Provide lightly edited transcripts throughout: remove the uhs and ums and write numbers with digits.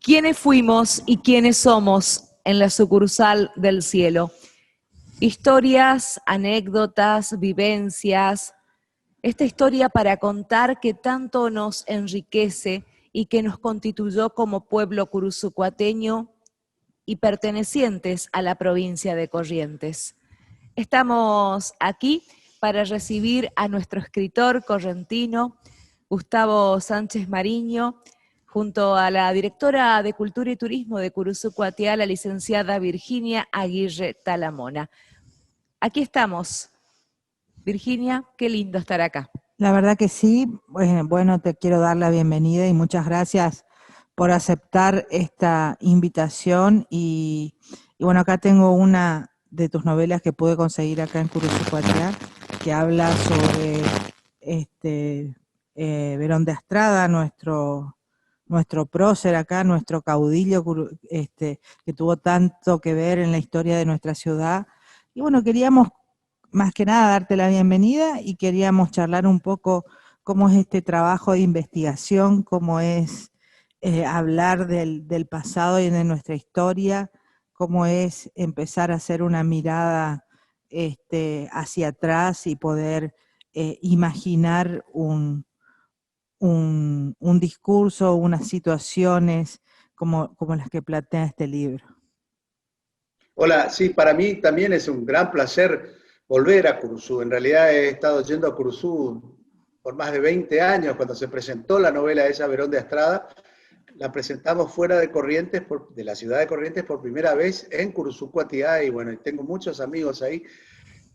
¿Quiénes fuimos y quiénes somos en la sucursal del cielo? Historias, anécdotas, vivencias. Esta historia para contar que tanto nos enriquece y que nos constituyó como pueblo curuzucuateño y pertenecientes a la provincia de Corrientes. Estamos aquí para recibir a nuestro escritor correntino, Gustavo Sánchez Mariño, junto a la directora de Cultura y Turismo de Curuzucuatiá, la licenciada Virginia Aguirre Talamona. Aquí estamos. Virginia, qué lindo estar acá. La verdad que sí. Bueno, te quiero dar la bienvenida y muchas gracias por aceptar esta invitación. Y bueno, acá tengo una de tus novelas que pude conseguir acá en Curuzucuatiá, que habla sobre Verón de Astrada, nuestro prócer acá, nuestro caudillo, que tuvo tanto que ver en la historia de nuestra ciudad. Y bueno, queríamos más que nada darte la bienvenida y queríamos charlar un poco cómo es este trabajo de investigación, cómo es hablar del pasado y de nuestra historia, cómo es empezar a hacer una mirada hacia atrás y poder imaginar un discurso, unas situaciones como las que plantea este libro. Hola, sí, para mí también es un gran placer volver a Curuzú. En realidad he estado yendo a Curuzú por más de 20 años. Cuando se presentó la novela esa, Verón de Astrada, la presentamos fuera de Corrientes, de la ciudad de Corrientes, por primera vez en Curuzucuatiá. Y bueno, tengo muchos amigos ahí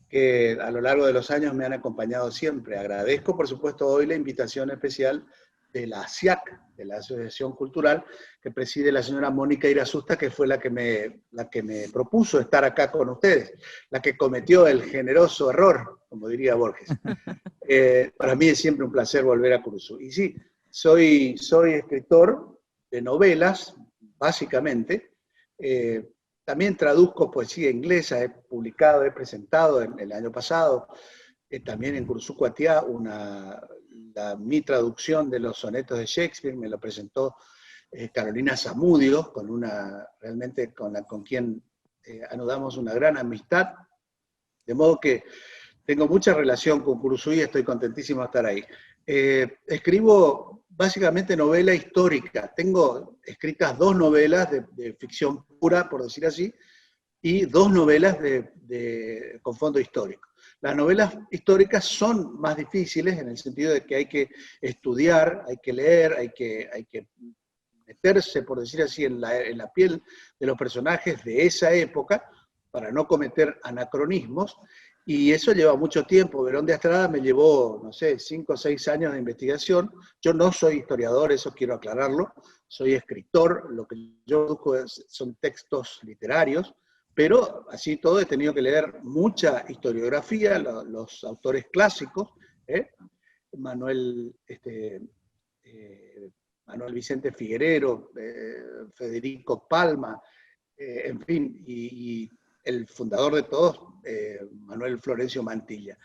que a lo largo de los años me han acompañado siempre. Agradezco, por supuesto, hoy la invitación especial de la ASIAC, de la Asociación Cultural, que preside la señora Mónica Irasusta, que fue la que me propuso estar acá con ustedes, la que cometió el generoso error, como diría Borges. Para mí es siempre un placer volver a Curuzú. Y sí, soy escritor de novelas, básicamente. También traduzco poesía inglesa, he publicado, he presentado el año pasado, también en Curuzucuatiá, mi traducción de los sonetos de Shakespeare, me lo presentó Carolina Zamudio, realmente con quien anudamos una gran amistad, de modo que tengo mucha relación con Curuzú y estoy contentísimo de estar ahí. Escribo básicamente novela histórica. Tengo escritas 2 novelas de ficción pura, por decir así, y 2 novelas con fondo histórico. Las novelas históricas son más difíciles en el sentido de que hay que estudiar, hay que leer, hay que meterse, por decir así, en la piel de los personajes de esa época para no cometer anacronismos. Y eso lleva mucho tiempo. Verón de Astrada me llevó, no sé, 5 o 6 años de investigación. Yo no soy historiador, eso quiero aclararlo. Soy escritor, lo que yo busco son textos literarios, pero así todo he tenido que leer mucha historiografía, los autores clásicos, Manuel Vicente Figuerero, Federico Palma, en fin, y el fundador de todos, Manuel Florencio Mantilla.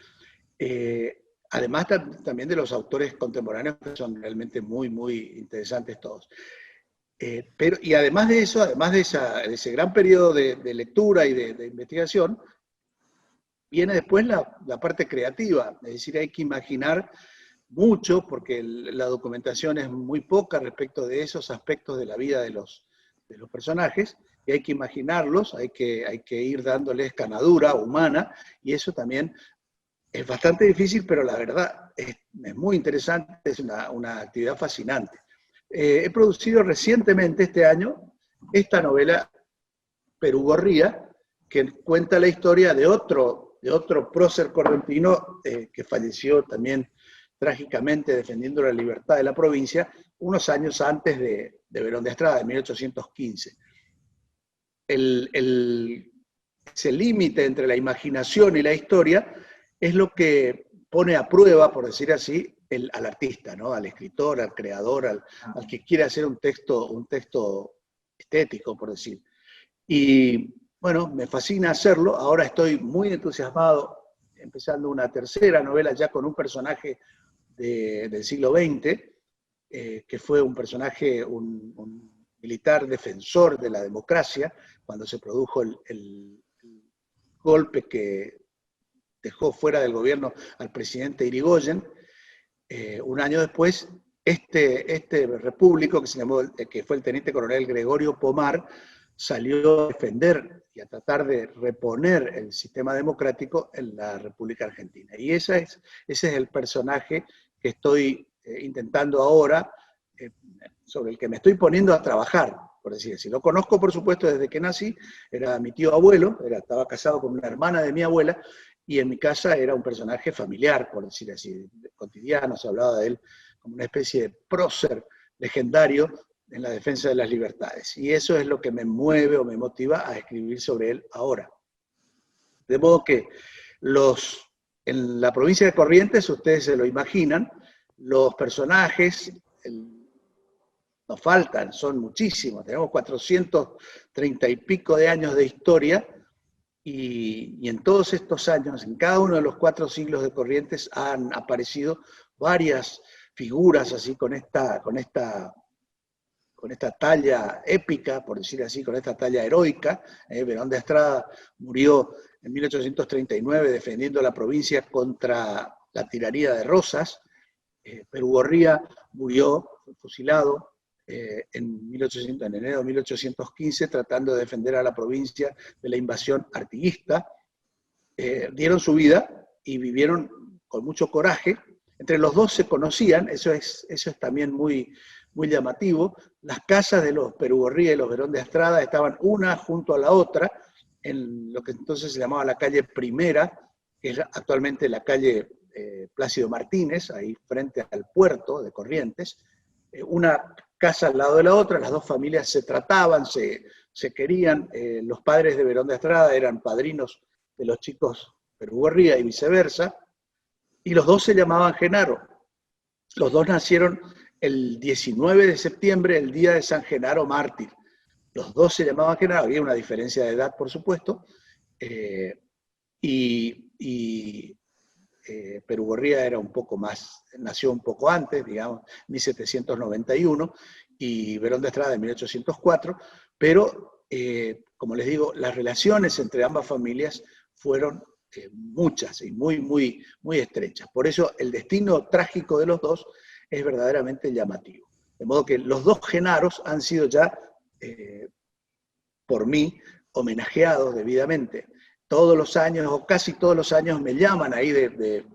Además también de los autores contemporáneos, que son realmente muy, muy interesantes todos. Y además de eso, además de ese gran periodo de lectura y de investigación, viene después la parte creativa, es decir, hay que imaginar mucho, porque la documentación es muy poca respecto de esos aspectos de la vida de los personajes, y hay que imaginarlos, hay que ir dándoles canadura humana, y eso también es bastante difícil, pero la verdad es muy interesante, es una actividad fascinante. He producido recientemente este año esta novela, Perú Gorría, que cuenta la historia de otro prócer correntino que falleció también trágicamente defendiendo la libertad de la provincia unos años antes de de Verón de Estrada, de 1815. Ese límite entre la imaginación y la historia es lo que pone a prueba, por decir así, al artista, ¿no? Al escritor, al creador, al que quiere hacer un texto estético, por decir. Y bueno, me fascina hacerlo. Ahora estoy muy entusiasmado, empezando una tercera novela ya con un personaje del siglo XX, que fue un personaje, un militar defensor de la democracia, cuando se produjo el golpe que dejó fuera del gobierno al presidente Irigoyen. Un año después, este repúblico, que fue el teniente coronel Gregorio Pomar, salió a defender y a tratar de reponer el sistema democrático en la República Argentina. Y ese es el personaje que estoy intentando ahora, sobre el que me estoy poniendo a trabajar, por decir así. Lo conozco, por supuesto, desde que nací. Era mi tío abuelo, estaba casado con una hermana de mi abuela, y en mi casa era un personaje familiar, por decir así, cotidiano. Se hablaba de él como una especie de prócer legendario en la defensa de las libertades. Y eso es lo que me mueve o me motiva a escribir sobre él ahora. De modo que en la provincia de Corrientes, ustedes se lo imaginan, los personajes nos faltan, son muchísimos. Tenemos 430 y pico de años de historia, y en todos estos años, en cada uno de los 4 siglos de Corrientes, han aparecido varias figuras así con esta talla épica, por decir así, con esta talla heroica. Verón de Estrada murió en 1839 defendiendo la provincia contra la tiranía de Rosas. Perú Gorría murió, fue fusilado en enero de 1815, tratando de defender a la provincia de la invasión artiguista. Dieron su vida y vivieron con mucho coraje. Entre los dos se conocían, eso es también muy llamativo. Las casas de los Perú Gorría y los Verón de Estrada estaban una junto a la otra, en lo que entonces se llamaba la calle Primera, que es actualmente la calle Plácido Martínez, ahí frente al puerto de Corrientes. Una casa al lado de la otra, las dos familias se trataban, se querían. Los padres de Verón de Estrada eran padrinos de los chicos Perú Gorría y viceversa, y los dos se llamaban Genaro. Los dos nacieron el 19 de septiembre, el día de San Genaro Mártir. Los dos se llamaban Genaro, había una diferencia de edad, por supuesto, Perú Gorría era un poco más, nació un poco antes, digamos, 1791, y Verón de Estrada en 1804, pero, como les digo, las relaciones entre ambas familias fueron muchas y muy estrechas. Por eso el destino trágico de los dos es verdaderamente llamativo. De modo que los dos Genaros han sido ya, por mí, homenajeados debidamente. Todos los años, o casi todos los años, me llaman ahí de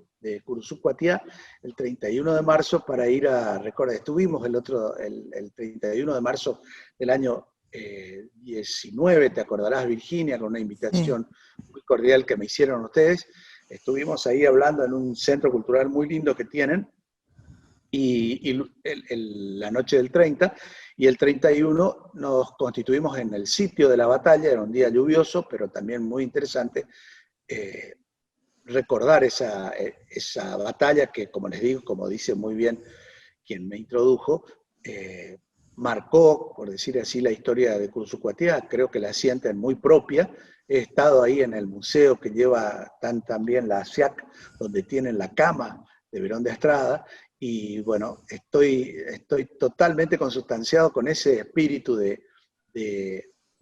Curuzú Cuatiá el 31 de marzo para ir a recordar. Estuvimos el 31 de marzo del año 19, te acordarás, Virginia, con una invitación muy cordial que me hicieron ustedes. Estuvimos ahí hablando en un centro cultural muy lindo que tienen, y la noche del 30, y el 31 nos constituimos en el sitio de la batalla. Era un día lluvioso, pero también muy interesante recordar esa batalla que, como les digo, como dice muy bien quien me introdujo, marcó, por decir así, la historia de Curuzú Cuatiá. Creo que la sienten muy propia. He estado ahí en el museo que lleva también la SIAC, donde tienen la cama de Verón de Estrada, y bueno, estoy totalmente consustanciado con ese espíritu de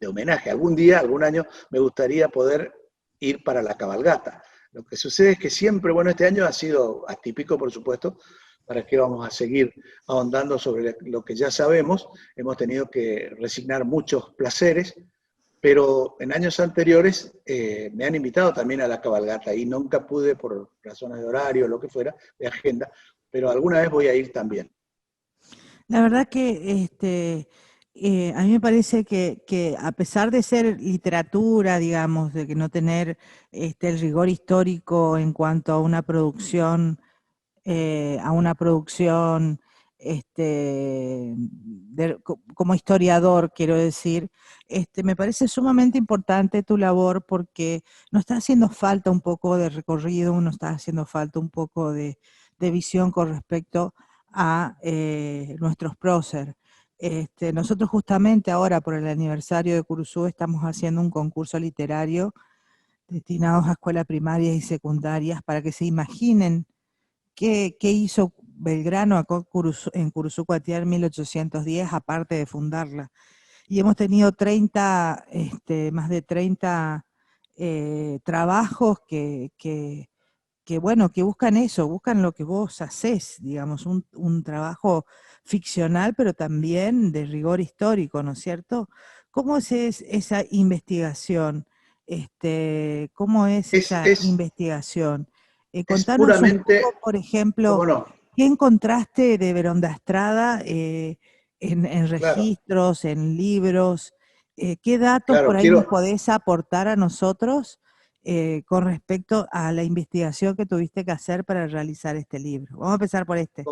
homenaje. Algún día, algún año, me gustaría poder ir para la cabalgata. Lo que sucede es que siempre, bueno, este año ha sido atípico, por supuesto. ¿Para qué vamos a seguir ahondando sobre lo que ya sabemos? Hemos tenido que resignar muchos placeres, pero en años anteriores me han invitado también a la cabalgata, y nunca pude, por razones de horario o lo que fuera, de agenda, pero alguna vez voy a ir también. La verdad que a mí me parece que a pesar de ser literatura, digamos, de que no tener el rigor histórico en cuanto a una producción como historiador, quiero decir, me parece sumamente importante tu labor porque nos está haciendo falta un poco de recorrido, nos está haciendo falta un poco de visión con respecto a nuestros próceres. Nosotros justamente ahora por el aniversario de Curuzú estamos haciendo un concurso literario destinados a escuelas primarias y secundarias para que se imaginen qué hizo Belgrano acá en Curuzú-Cuatiá en 1810, aparte de fundarla. Y hemos tenido más de 30 trabajos que bueno, que buscan eso, buscan lo que vos hacés, digamos, un trabajo ficcional, pero también de rigor histórico, ¿no es cierto? ¿Cómo es esa investigación? ¿Cómo es esa Es investigación? es Contanos un puramente, poco, por ejemplo, ¿cómo no? ¿qué encontraste de Verondastrada en Claro, registros, en libros? ¿Qué datos por claro, ahí nos quiero, podés aportar a nosotros con respecto a la investigación que tuviste que hacer para realizar este libro? Vamos a empezar por este.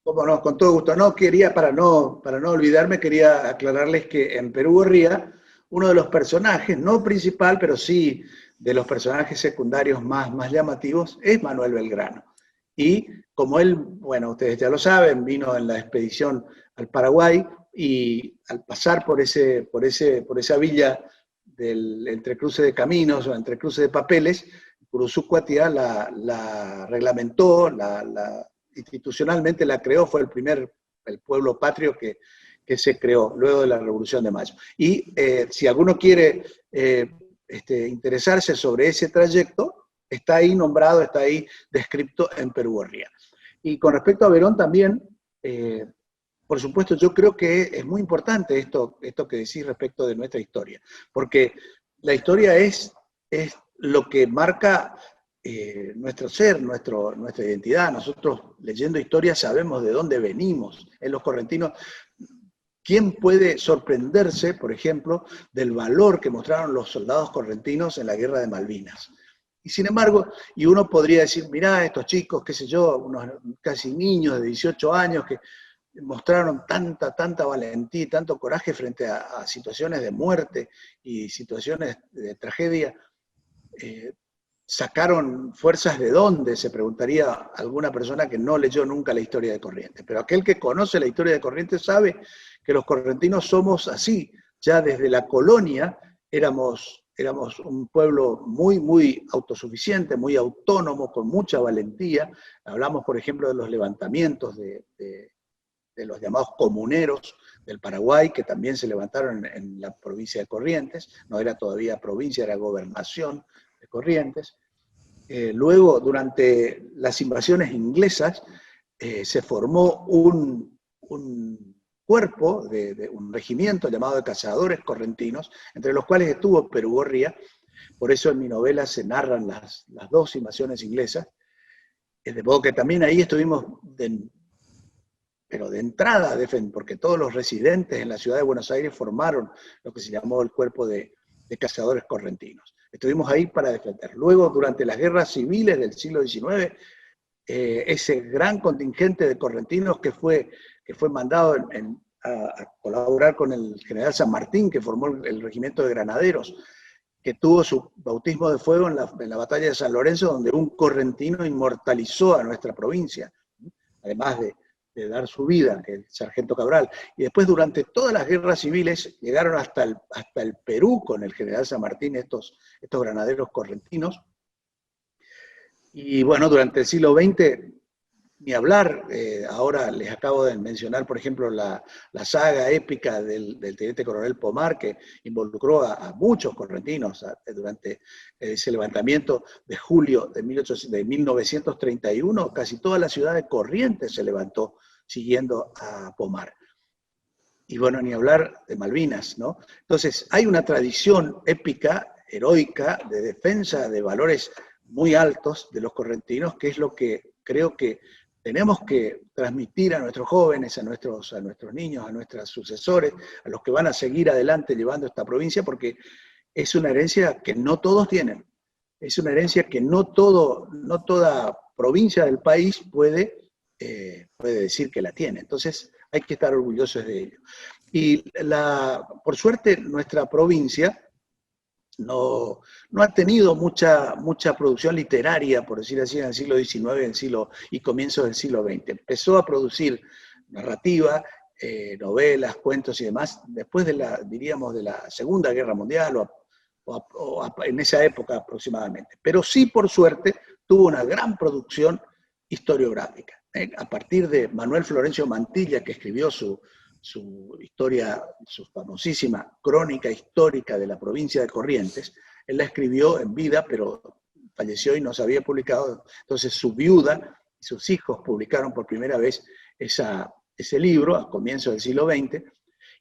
cómo no, con todo gusto. No, quería, para no olvidarme, quería aclararles que en Perú Gorría, uno de los personajes, no principal, pero sí de los personajes secundarios más llamativos, es Manuel Belgrano. Y como él, bueno, ustedes ya lo saben, vino en la expedición al Paraguay y al pasar por esa villa del entrecruce de caminos o entrecruce de papeles, Curuzú-Cuatiá la reglamentó, institucionalmente la creó, fue el pueblo patrio que se creó luego de la Revolución de Mayo. Y si alguno quiere interesarse sobre ese trayecto, está ahí nombrado, está ahí descrito en Perú Gorría. Y con respecto a Verón también, por supuesto, yo creo que es muy importante esto que decís respecto de nuestra historia, porque la historia es lo que marca nuestro ser, nuestra identidad. Nosotros leyendo historia sabemos de dónde venimos. En los correntinos, ¿quién puede sorprenderse, por ejemplo, del valor que mostraron los soldados correntinos en la Guerra de Malvinas? Y sin embargo, y uno podría decir, mirá, estos chicos, qué sé yo, unos casi niños de 18 años que mostraron tanta valentía y tanto coraje frente a situaciones de muerte y situaciones de tragedia, sacaron fuerzas de dónde, se preguntaría alguna persona que no leyó nunca la historia de Corrientes. Pero aquel que conoce la historia de Corrientes sabe que los correntinos somos así. Ya desde la colonia éramos un pueblo muy autosuficiente, muy autónomo, con mucha valentía. Hablamos, por ejemplo, de los levantamientos de los llamados comuneros del Paraguay, que también se levantaron en la provincia de Corrientes. No era todavía provincia, era gobernación de Corrientes. Luego, durante las invasiones inglesas, se formó un cuerpo, un regimiento llamado de cazadores correntinos, entre los cuales estuvo Perú Gorría. Por eso en mi novela se narran las dos invasiones inglesas. De modo que también ahí estuvimos, pero de entrada, porque todos los residentes en la ciudad de Buenos Aires formaron lo que se llamó el cuerpo de cazadores correntinos. Estuvimos ahí para defender. Luego, durante las guerras civiles del siglo XIX, ese gran contingente de correntinos que fue mandado a colaborar con el general San Martín, que formó el regimiento de granaderos, que tuvo su bautismo de fuego en la batalla de San Lorenzo, donde un correntino inmortalizó a nuestra provincia, además de dar su vida, el sargento Cabral. Y después, durante todas las guerras civiles, llegaron hasta el Perú con el general San Martín, estos granaderos correntinos. Y bueno, durante el siglo XX, ni hablar, ahora les acabo de mencionar, por ejemplo, la saga épica del teniente coronel Pomar, que involucró a muchos correntinos durante ese levantamiento de julio de 1931, casi toda la ciudad de Corrientes se levantó siguiendo a Pomar. Y bueno, ni hablar de Malvinas, ¿no? Entonces, hay una tradición épica, heroica, de defensa de valores muy altos de los correntinos, que es lo que creo que tenemos que transmitir a nuestros jóvenes, a nuestros niños, a nuestros sucesores, a los que van a seguir adelante llevando esta provincia, porque es una herencia que no todos tienen. Es una herencia que no toda provincia del país puede puede decir que la tiene. Entonces hay que estar orgullosos de ello. Y por suerte nuestra provincia no ha tenido mucha producción literaria, por decir así, en el siglo XIX y comienzos del siglo XX. Empezó a producir narrativa, novelas, cuentos y demás, después diríamos, de la Segunda Guerra Mundial o en esa época aproximadamente. Pero sí, por suerte, tuvo una gran producción historiográfica. A partir de Manuel Florencio Mantilla, que escribió su historia, su famosísima crónica histórica de la provincia de Corrientes. Él la escribió en vida, pero falleció y no se había publicado. Entonces su viuda y sus hijos publicaron por primera vez ese libro a comienzos del siglo XX,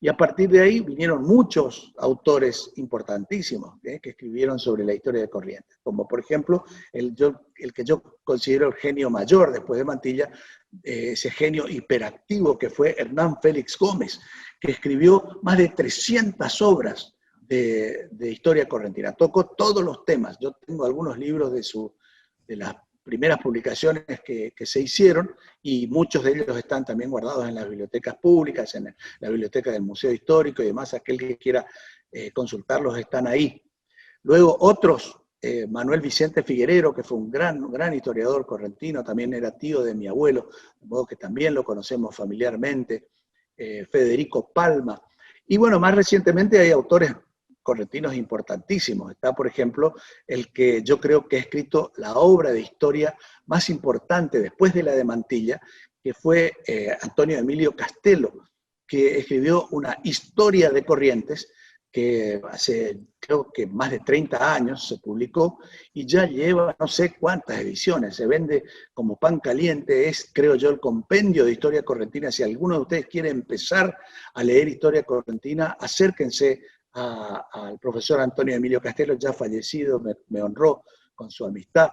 y a partir de ahí vinieron muchos autores importantísimos que escribieron sobre la historia de Corrientes, como por ejemplo el que yo considero el genio mayor después de Mantilla, ese genio hiperactivo que fue Hernán Félix Gómez, que escribió más de 300 obras de historia correntina. Tocó todos los temas. Yo tengo algunos libros de las primeras publicaciones que se hicieron, y muchos de ellos están también guardados en las bibliotecas públicas, en la biblioteca del Museo Histórico y demás. Aquel que quiera consultarlos están ahí. Luego otros, Manuel Vicente Figuerero, que fue un gran historiador correntino, también era tío de mi abuelo, de modo que también lo conocemos familiarmente. Federico Palma. Y bueno, más recientemente hay autores correntinos importantísimos. Está, por ejemplo, el que yo creo que ha escrito la obra de historia más importante después de la de Mantilla, que fue Antonio Emilio Castelo, que escribió una historia de Corrientes que hace, creo que más de 30 años se publicó, y ya lleva no sé cuántas ediciones, se vende como pan caliente. Es, creo yo, el compendio de historia correntina. Si alguno de ustedes quiere empezar a leer historia correntina, acérquense al profesor Antonio Emilio Castelo, ya fallecido, me honró con su amistad,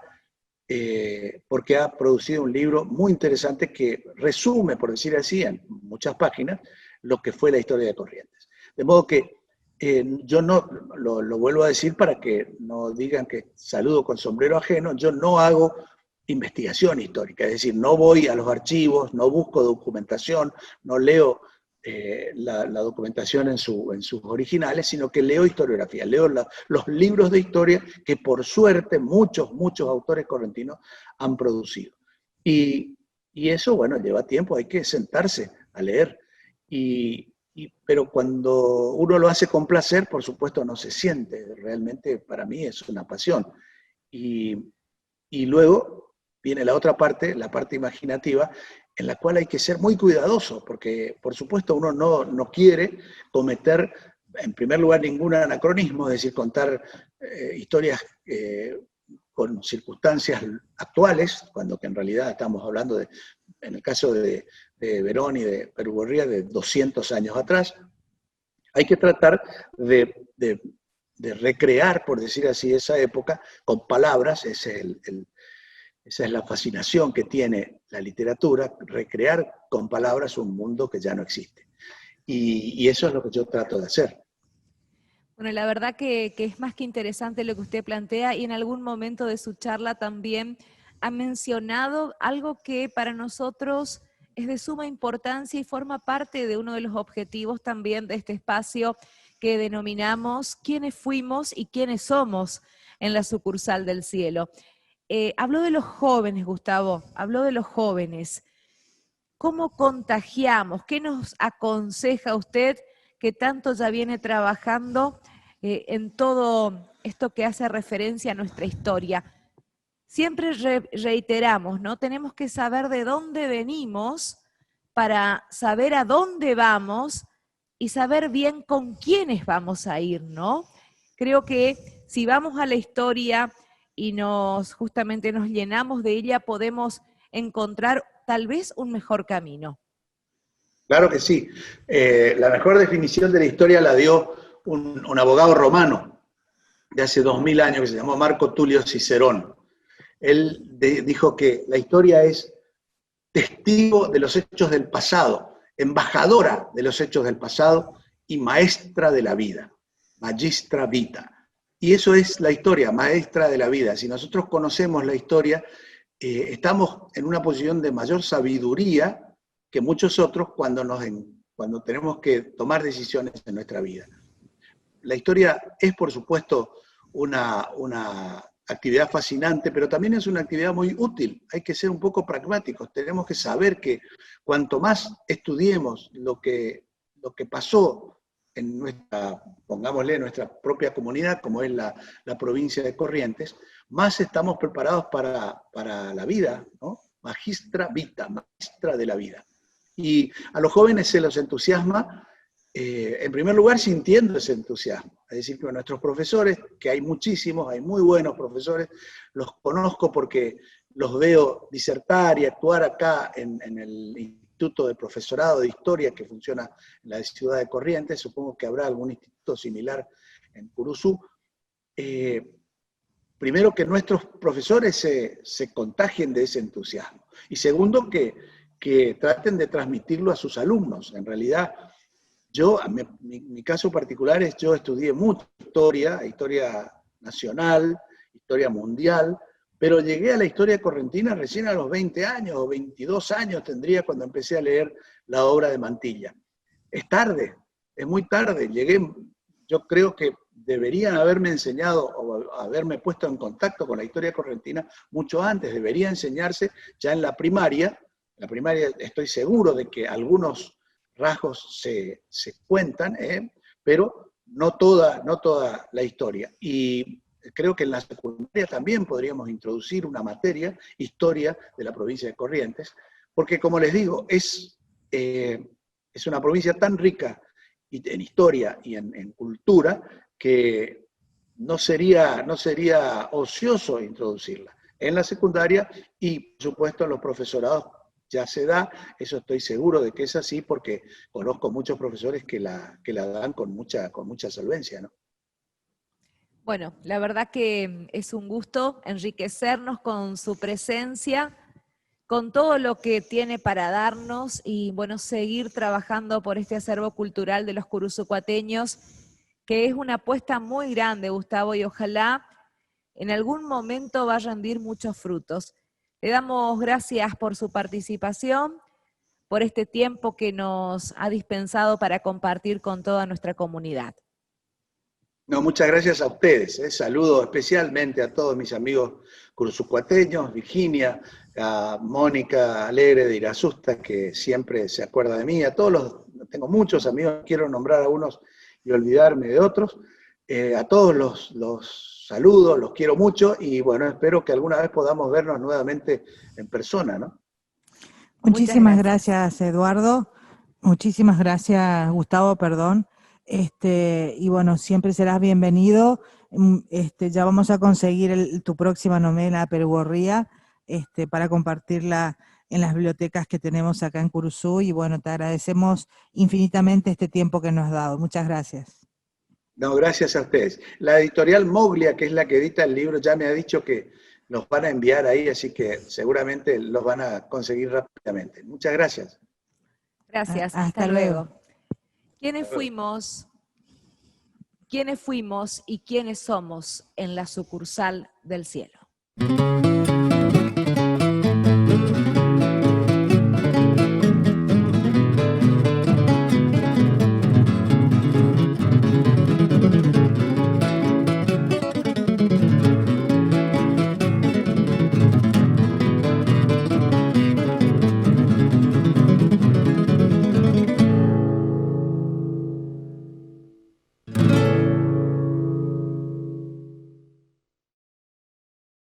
porque ha producido un libro muy interesante que resume, por decir así, en muchas páginas, lo que fue la historia de Corrientes. De modo que yo no, lo vuelvo a decir para que no digan que saludo con sombrero ajeno, yo no hago investigación histórica, es decir, no voy a los archivos, no busco documentación, no leo la documentación en sus originales, sino que leo historiografía, leo los libros de historia que por suerte muchos autores correntinos han producido. Y eso, bueno, lleva tiempo, hay que sentarse a leer. Pero cuando uno lo hace con placer, por supuesto no se siente. Realmente para mí es una pasión. Y luego viene la otra parte, la parte imaginativa, en la cual hay que ser muy cuidadoso, porque por supuesto uno no quiere cometer, en primer lugar, ningún anacronismo, es decir, contar historias con circunstancias actuales, cuando que en realidad estamos hablando en el caso de Verón y de Perú Gorría, de 200 años atrás. Hay que tratar de recrear, por decir así, esa época con palabras. Esa es la fascinación que tiene la literatura, recrear con palabras un mundo que ya no existe. Y eso es lo que yo trato de hacer. Bueno, la verdad que es más que interesante lo que usted plantea, y en algún momento de su charla también ha mencionado algo que para nosotros es de suma importancia y forma parte de uno de los objetivos también de este espacio que denominamos ¿Quiénes fuimos y quiénes somos en la sucursal del cielo? Habló de los jóvenes, Gustavo, habló de los jóvenes. ¿Cómo contagiamos? ¿Qué nos aconseja usted que tanto ya viene trabajando en todo esto que hace referencia a nuestra historia? Siempre reiteramos, ¿no? Tenemos que saber de dónde venimos para saber a dónde vamos y saber bien con quiénes vamos a ir, ¿no? Creo que si vamos a la historia y justamente nos llenamos de ella, podemos encontrar tal vez un mejor camino. Claro que sí. La mejor definición de la historia la dio un abogado romano de hace 2000 años que se llamó Marco Tulio Cicerón. Él dijo que la historia es testigo de los hechos del pasado, embajadora de los hechos del pasado y maestra de la vida, magistra vita. Y eso es la historia, maestra de la vida. Si nosotros conocemos la historia, estamos en una posición de mayor sabiduría que muchos otros cuando tenemos que tomar decisiones en nuestra vida. La historia es, por supuesto, una actividad fascinante, pero también es una actividad muy útil. Hay que ser un poco pragmáticos. Tenemos que saber que cuanto más estudiemos lo que pasó en nuestra propia comunidad, como es la provincia de Corrientes, más estamos preparados para la vida, ¿no? Magistra vita, maestra de la vida. Y a los jóvenes se los entusiasma, en primer lugar, sintiendo ese entusiasmo. Es decir, que nuestros profesores, que hay muchísimos, hay muy buenos profesores, los conozco porque los veo disertar y actuar acá en el Instituto de Profesorado de Historia que funciona en la ciudad de Corrientes. Supongo que habrá algún instituto similar en Curuzú. Primero, que nuestros profesores se contagien de ese entusiasmo. Y segundo, que traten de transmitirlo a sus alumnos. En realidad, mi caso particular es, yo estudié mucha historia nacional, historia mundial, pero llegué a la historia correntina recién a los 20 años, o 22 años tendría cuando empecé a leer la obra de Mantilla. Es tarde, es muy tarde. Yo creo que deberían haberme enseñado o haberme puesto en contacto con la historia correntina mucho antes. Debería enseñarse ya en la primaria. En la primaria estoy seguro de que algunos rasgos se cuentan, pero no toda la historia. Y creo que en la secundaria también podríamos introducir una materia, historia de la provincia de Corrientes, porque como les digo, es una provincia tan rica en historia y en cultura que no sería ocioso introducirla en la secundaria y, por supuesto, en los profesorados ya se da. Eso estoy seguro de que es así porque conozco muchos profesores que la dan con mucha solvencia, ¿no? Bueno, la verdad que es un gusto enriquecernos con su presencia, con todo lo que tiene para darnos y, bueno, seguir trabajando por este acervo cultural de los curuzucuateños, que es una apuesta muy grande, Gustavo, y ojalá en algún momento va a rendir muchos frutos. Le damos gracias por su participación, por este tiempo que nos ha dispensado para compartir con toda nuestra comunidad. No, muchas gracias a ustedes. Saludo especialmente a todos mis amigos curuzucuateños, Virginia, a Mónica Alegre de Irasusta, que siempre se acuerda de mí, tengo muchos amigos, quiero nombrar a unos y olvidarme de otros. A todos los saludo, los quiero mucho y bueno, espero que alguna vez podamos vernos nuevamente en persona, ¿no? Muchísimas gracias, Eduardo. Muchísimas gracias, Gustavo, perdón. Y bueno, siempre serás bienvenido. Ya vamos a conseguir tu próxima novela, Perugorría, para compartirla en las bibliotecas que tenemos acá en Curuzú. Y bueno, te agradecemos infinitamente este tiempo que nos has dado. Muchas gracias. No, gracias a ustedes. La editorial Moglia, que es la que edita el libro, ya me ha dicho que los van a enviar ahí, así que seguramente los van a conseguir rápidamente. Muchas gracias. Gracias, hasta luego. ¿Quiénes fuimos y quiénes somos en la sucursal del cielo?